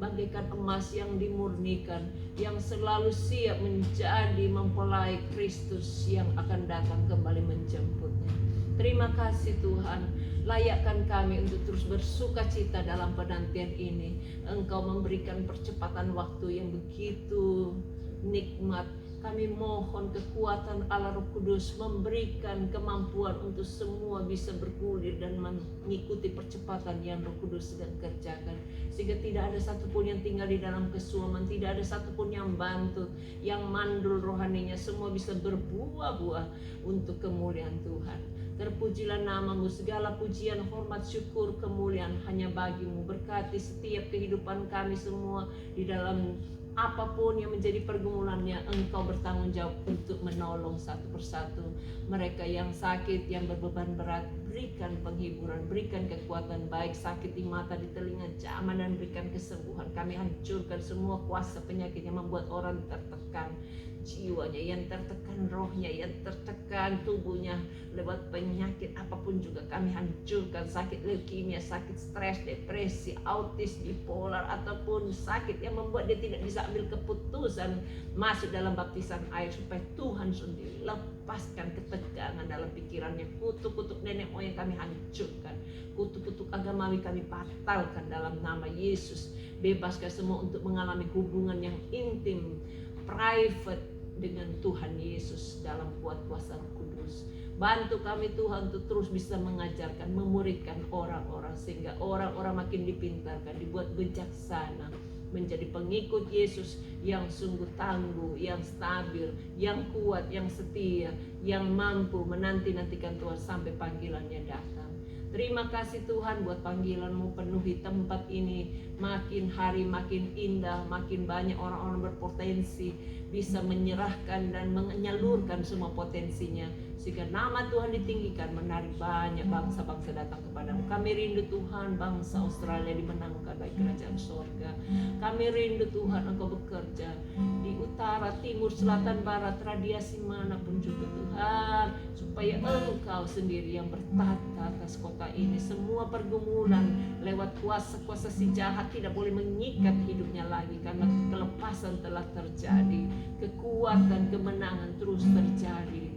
bagaikan emas yang dimurnikan, yang selalu siap menjadi mempelai Kristus yang akan datang kembali menjemputnya. Terima kasih Tuhan, layakkan kami untuk terus bersuka cita dalam penantian ini. Engkau memberikan percepatan waktu yang begitu nikmat. Kami mohon kekuatan Allah Roh Kudus memberikan kemampuan untuk semua bisa bergulir dan mengikuti percepatan yang Roh Kudus sedang kerjakan, sehingga tidak ada satupun yang tinggal di dalam kesuaman, tidak ada satupun yang bantu, yang mandul rohaninya, semua bisa berbuah-buah untuk kemuliaan Tuhan. Terpujilah namamu, segala pujian, hormat, syukur, kemuliaan hanya bagimu. Berkati setiap kehidupan kami semua di dalam apapun yang menjadi pergumulannya. Engkau bertanggung jawab untuk menolong satu persatu mereka yang sakit, yang berbeban berat. Berikan penghiburan, berikan kekuatan, baik sakit di mata, di telinga, jamah, dan berikan kesembuhan. Kami hancurkan semua kuasa penyakit yang membuat orang tertekan, jiwanya yang tertekan, rohnya yang tertekan, tubuhnya lewat penyakit apapun juga kami hancurkan. Sakit leukemia, sakit stres, depresi, autis, bipolar, ataupun sakit yang membuat dia tidak bisa ambil keputusan masuk dalam baptisan air, supaya Tuhan sendiri lepaskan ketegangan dalam pikirannya. Kutuk-kutuk nenek moyang kami hancurkan, kutuk-kutuk agamawi kami batalkan dalam nama Yesus. Bebaskan semua untuk mengalami hubungan yang intim, private dengan Tuhan Yesus dalam kuat kuasa Roh Kudus. Bantu kami Tuhan untuk terus bisa mengajarkan, memuridkan orang-orang, sehingga orang-orang makin dipintarkan, dibuat bijaksana, menjadi pengikut Yesus yang sungguh tangguh, yang stabil, yang kuat, yang setia, yang mampu menanti-nantikan Tuhan sampai panggilannya datang. Terima kasih Tuhan buat panggilan-Mu, penuhi tempat ini, makin hari makin indah, makin banyak orang-orang berpotensi bisa menyerahkan dan menyalurkan semua potensinya, sehingga nama Tuhan ditinggikan, menarik banyak bangsa-bangsa datang kepadamu. Kami rindu Tuhan bangsa Australia dimenangkan baik kerajaan sorga. Kami rindu Tuhan Engkau bekerja di utara, timur, selatan, barat, radiasi manapun juga Tuhan, supaya Engkau sendiri yang bertata atas kota ini. Semua pergumulan lewat kuasa-kuasa si jahat tidak boleh mengikat hidupnya lagi, karena kelepasan telah terjadi, kekuatan, kemenangan terus terjadi.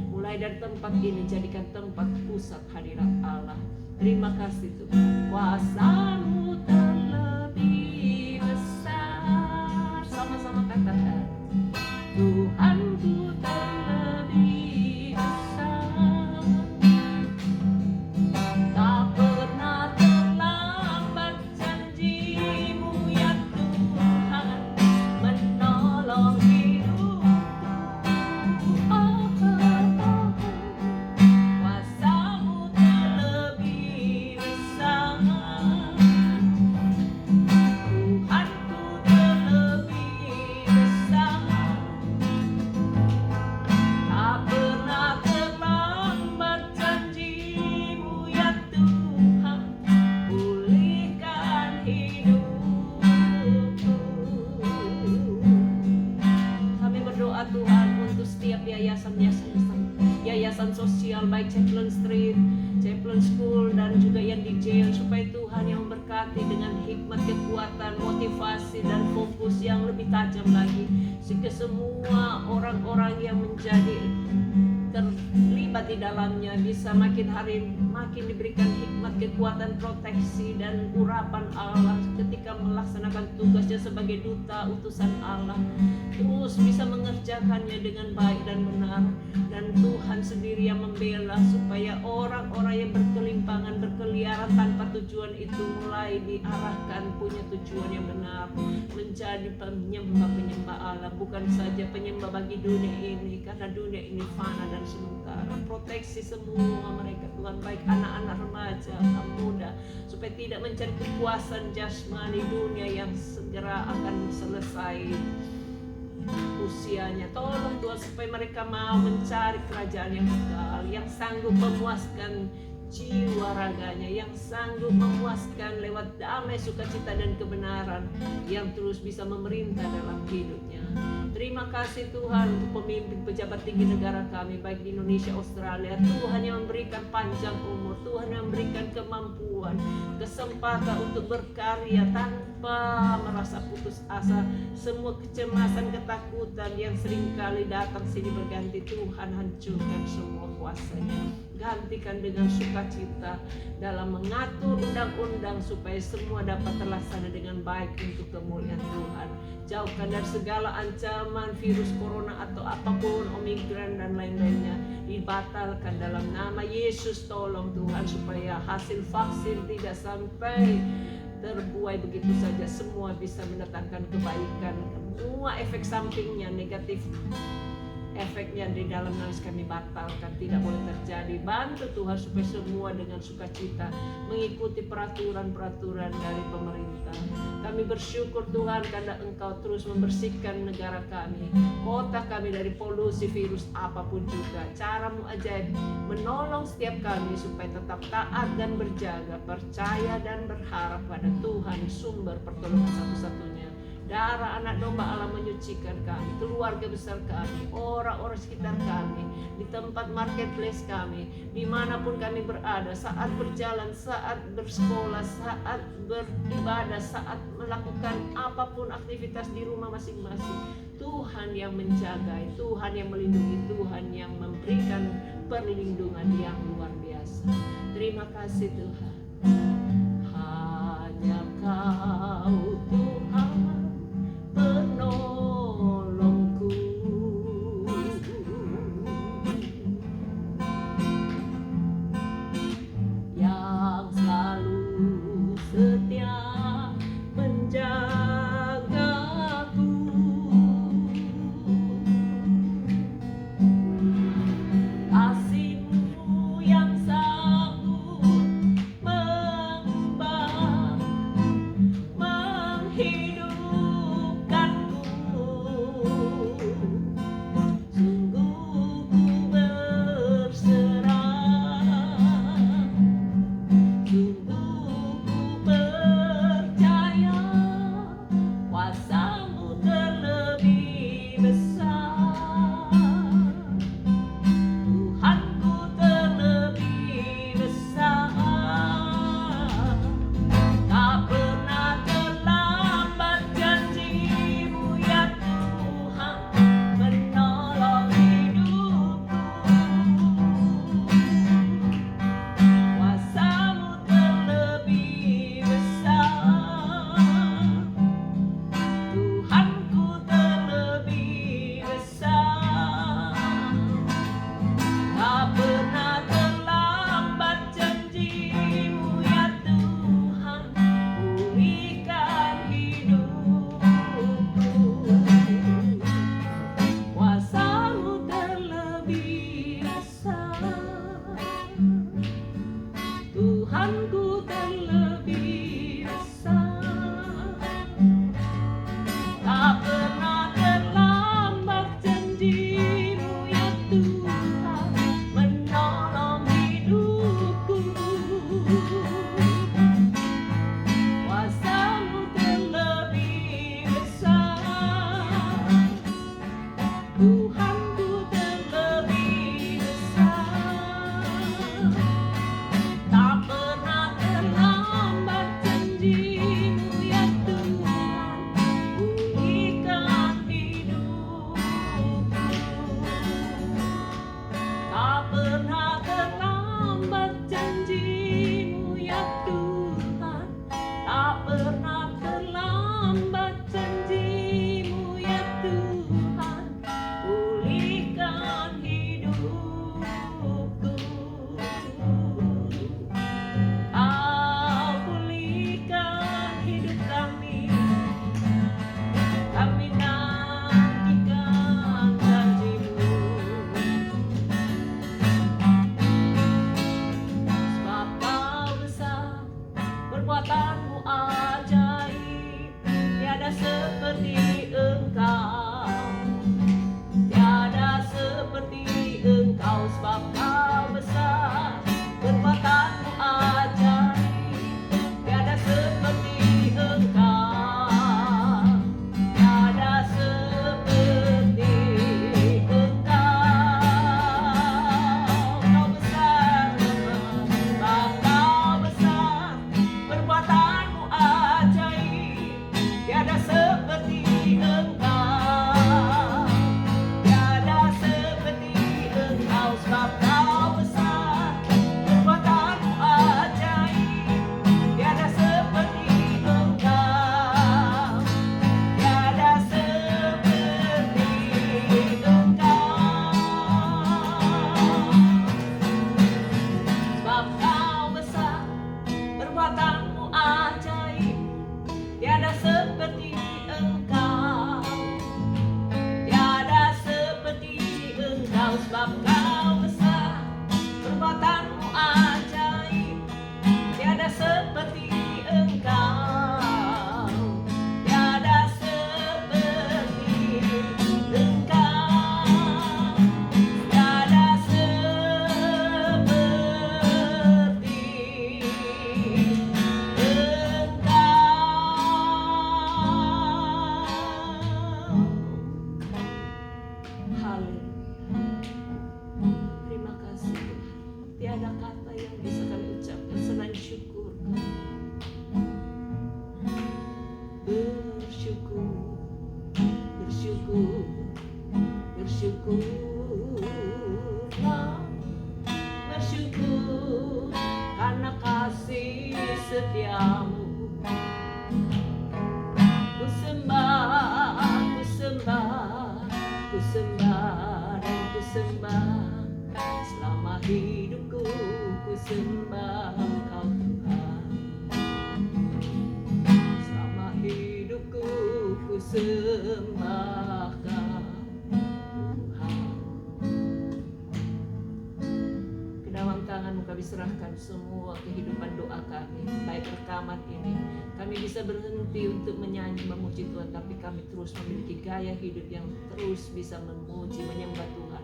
Mulai dari tempat ini, jadikan tempat pusat hadirat Allah. Terima kasih Tuhan, kuasa-Mu terlebih besar. Sama-sama katakan, Tuhanku terlebih besar. Tak pernah terlambat janji-Mu ya Tuhan, menolong hidupku. Kuasa-Mu terlebih besar, Tuhanku terlebih besar. Tak pernah terlambat janji-Mu ya Tuhan, pulihkan hidupku. Kami berdoa Tuhan untuk setiap yayasan sosial, baik Chaplain Street, Chaplain School, dan juga yang di jail, supaya Tuhan yang memberkati dengan hikmat, kekuatan, motivasi, dan fokus yang lebih tajam lagi, sehingga semua orang-orang yang menjadi terlibat di dalamnya bisa makin hari makin diberikan hikmat, kekuatan, proteksi, dan urapan Allah ketika melaksanakan tugasnya sebagai duta utusan Allah, terus bisa mengerjakannya dengan baik dan benar. Dan Tuhan sendiri yang membela supaya orang-orang yang berkelimpangan, berkeliaran tanpa tujuan itu mulai diarahkan punya tujuan yang benar, menjadi penyembah-penyembah Allah, bukan saja penyembah bagi dunia ini, karena dunia ini fana dan sementara. Proteksi semua mereka Tuhan, baik anak-anak remaja, anak muda, supaya tidak mencari kepuasan jasmani dunia yang segera akan selesai usianya. Tolong Tuhan supaya mereka mau mencari kerajaan yang kekal, yang sanggup memuaskan jiwa raganya, yang sanggup memuaskan lewat damai, sukacita, dan kebenaran, yang terus bisa memerintah dalam hidupnya. Terima kasih Tuhan untuk pemimpin pejabat tinggi negara kami, baik di Indonesia, Australia. Tuhan yang memberikan panjang umur, Tuhan yang memberikan kemampuan, kesempatan untuk berkarya tanpa merasa putus asa. Semua kecemasan, ketakutan yang seringkali datang sini berganti, Tuhan hancurkan semua kuasanya. Gantikan dengan sukacita dalam mengatur undang-undang supaya semua dapat terlaksana dengan baik untuk kemuliaan Tuhan. Jauhkan dari segala ancaman virus corona atau apapun, Omikron dan lain-lainnya, dibatalkan dalam nama Yesus. Tolong Tuhan supaya hasil vaksin tidak sampai terbuai begitu saja, semua bisa mendatangkan kebaikan. Semua efek sampingnya negatif, efeknya di dalam nafas kami batalkan, tidak boleh terjadi. Bantu Tuhan supaya semua dengan sukacita mengikuti peraturan-peraturan dari pemerintah. Kami bersyukur Tuhan karena Engkau terus membersihkan negara kami, kota kami dari polusi virus apapun juga. Cara-Mu ajaib menolong setiap kami supaya tetap taat dan berjaga, percaya dan berharap pada Tuhan, sumber pertolongan satu-satunya. Darah anak domba Allah menyucikan kami, keluarga besar kami, orang-orang sekitar kami, di tempat marketplace kami, dimanapun kami berada, saat berjalan, saat bersekolah, saat beribadah, saat melakukan apapun aktivitas di rumah masing-masing. Tuhan yang menjaga, Tuhan yang melindungi, Tuhan yang memberikan perlindungan yang luar biasa. Terima kasih Tuhan. Hanya Kau Tuhan penolongku, yang selalu setia menjaga Tuhanku terlebih besar. Tak pernah terlambat janji-Mu ya Tuhan menolong hidupku. Kuasa-Mu terlebih besar. Tuhanku terlebih besar. Tak pernah terlambat janji-Mu ya Tuhan pulihkan hidupku. Tak pernah terlambat janji-Mu ya Tuhan. Tak pernah terlambat janji-Mu ya Tuhan pulihkan hidupku. Kau pulihkan hidup kami. Kami nantikan janji-Mu. Sebab Kau besar, perbuatan-Mu ajaib, tiada seperti Engkau. Tiada seperti Engkau, sebab Kau besar, perbuatan-Mu ajaib, tiada seperti Engkau. Tiada seperti Engkau. Kau besar, sebab Kau besar, perbuatan-Mu ajaib, tiada seperti Engkau. Tiada seperti Engkau, sebab Kau besar, perbuatan-Mu ajaib, tiada seperti Engkau. Tiada seperti Engkau. Sebab Kau besar, perbuatan-Mu ajaib, tiada seperti Engkau. Tiada seperti Engkau, sebab Kau besar, perbuatan-Mu ajaib, tiada seperti Engkau. Tiada seperti Engkau. Tiada seperti Engkau. Haleluya. Terima kasih Tuhan. Tiada kata yang bisa kami ucapkan selain syukur. Bersyukur, bersyukur, bersyukurlah, bersyukur karena kasih setia-Mu. Ku sembah, ku sembah, ku sembah dan ku sembah. Selama hidupku ku sembah Engkau Tuhan. Selama hidupku ku sembah Kau Tuhan. Ke dalam tangan-Mu kami serahkan semua kehidupan doa kami. Baik rekaman ini, kami bisa berhenti untuk menyanyi memuji Tuhan, tapi kami terus memiliki gaya hidup yang terus bisa memuji, menyembah Tuhan.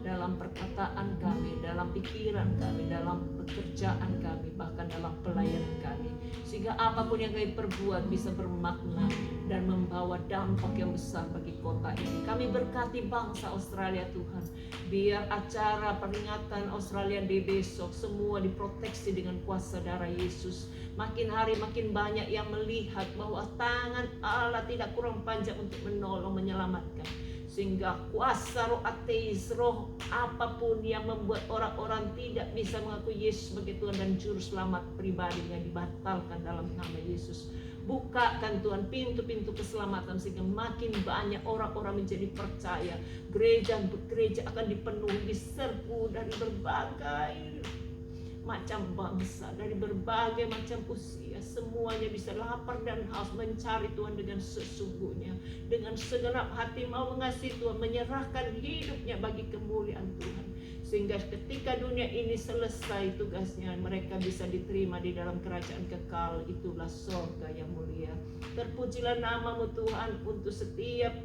Dalam perkataan kami, dalam pikiran kami, dalam pekerjaan kami, bahkan dalam pelayanan kami. Sehingga apapun yang kami perbuat bisa bermakna dan membawa dampak yang besar bagi kota ini. Kami berkati bangsa Australia Tuhan. Biar acara peringatan Australia Day besok semua diproteksi dengan kuasa darah Yesus. Makin hari makin banyak yang melihat bahwa tangan Allah tidak kurang panjang untuk menolong, menyelamatkan. Sehingga kuasa roh ateis, roh apapun yang membuat orang-orang tidak bisa mengakui Yesus sebagai Tuhan dan Juru Selamat pribadinya dibatalkan dalam nama Yesus. Bukakan Tuhan pintu-pintu keselamatan sehingga makin banyak orang-orang menjadi percaya. Gereja akan dipenuhi, diserbu dari berbagai macam bangsa, dari berbagai macam usia. Semuanya bisa lapar dan haus mencari Tuhan dengan sesungguhnya, dengan segenap hati mau mengasihi Tuhan, menyerahkan hidupnya bagi kemuliaan Tuhan. sehingga ketika dunia ini selesai tugasnya, mereka bisa diterima di dalam kerajaan kekal. Itulah surga yang mulia. Terpujilah nama-Mu Tuhan untuk setiap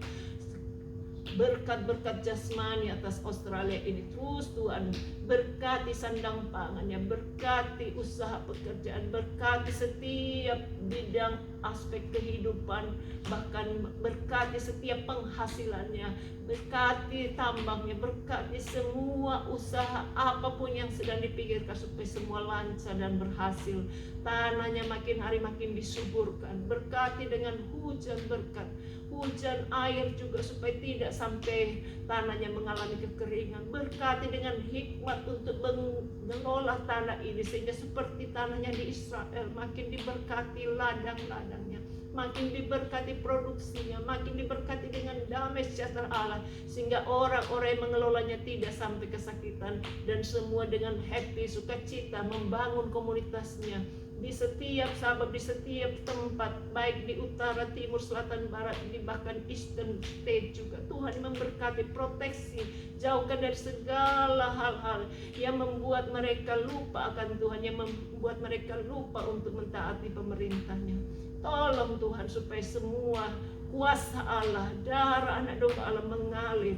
berkat-berkat jasmani atas Australia ini. Terus Tuhan berkati sandang pangannya, berkati usaha pekerjaan, berkati setiap bidang aspek kehidupan, bahkan berkati setiap penghasilannya, berkati tambangnya, berkati semua usaha apapun yang sedang dipikirkan supaya semua lancar dan berhasil. Tanahnya makin hari makin disuburkan, berkati dengan hujan berkat, hujan air juga supaya tidak sampai tanahnya mengalami kekeringan. Berkati dengan hikmat untuk mengelola tanah ini sehingga seperti tanahnya di Israel, makin diberkati ladang-ladangnya, makin diberkati produksinya, makin diberkati dengan damai sejahtera Allah, sehingga orang-orang yang mengelolanya tidak sampai kesakitan, dan semua dengan happy, sukacita membangun komunitasnya di setiap sabab, di setiap tempat, baik di utara, timur, selatan, barat, di bahkan eastern state juga. Tuhan memberkati, proteksi, jauhkan dari segala hal-hal yang membuat mereka lupa akan Tuhan, yang membuat mereka lupa untuk mentaati pemerintahnya. Tolong Tuhan supaya semua kuasa Allah, darah anak domba Allah mengalir,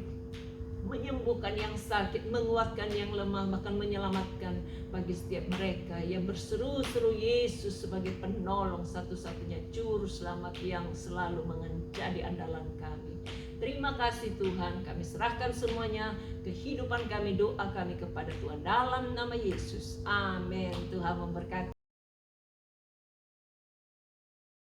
menyembuhkan yang sakit, menguatkan yang lemah, bahkan menyelamatkan bagi setiap mereka yang berseru-seru Yesus sebagai penolong satu-satunya juru selamat yang selalu menjadi andalan kami. Terima kasih Tuhan, kami serahkan semuanya, kehidupan kami, doa kami kepada Tuhan dalam nama Yesus. Amin. Tuhan memberkati.